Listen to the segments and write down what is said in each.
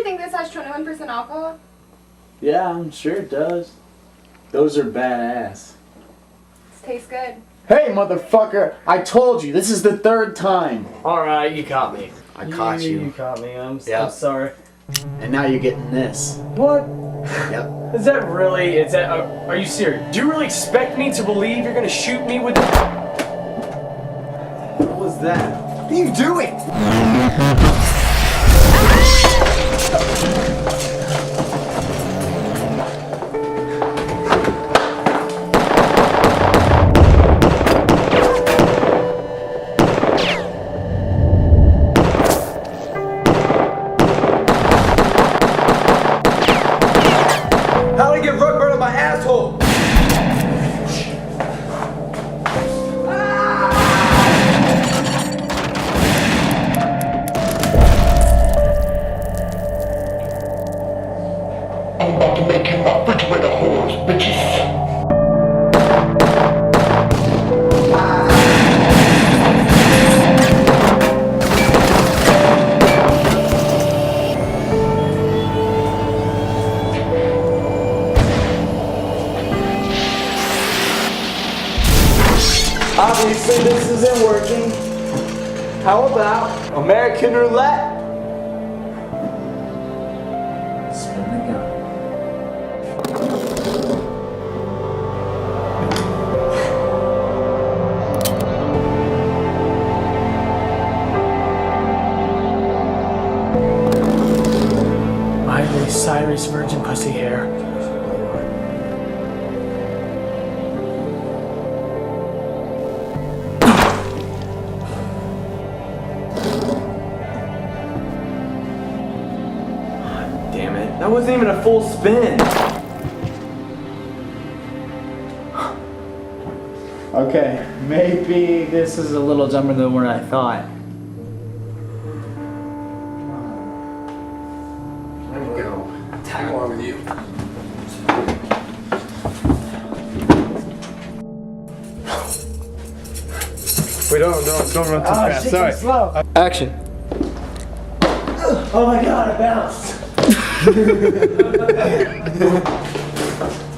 think this has 21% alcohol? Yeah, I'm sure it does. Those are badass. This tastes good. Hey, motherfucker! I told you, this is the third time. Alright, you caught me. I caught you. You caught me. I'm Yeah. sorry. And now you're getting this. What? Yep. Is that really? Is that? Are you serious? Do you really expect me to believe you're gonna shoot me with? What was that? What are you doing? How'd I get rug burn on my asshole? I'm about to make you my refrigerator whores, bitches. Obviously, this isn't working. How about American roulette? Spin the gun. Miley Cyrus virgin pussy hair. Damn it. That wasn't even a full spin. Okay, maybe this is a little dumber than what I thought. Let me go. Tag along with you. Wait, don't run too fast. shit, Sorry. slow. Action. Oh my god, I bounced.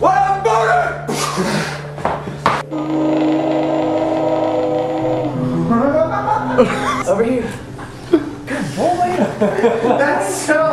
What a murder! Over here. Good boy. That's so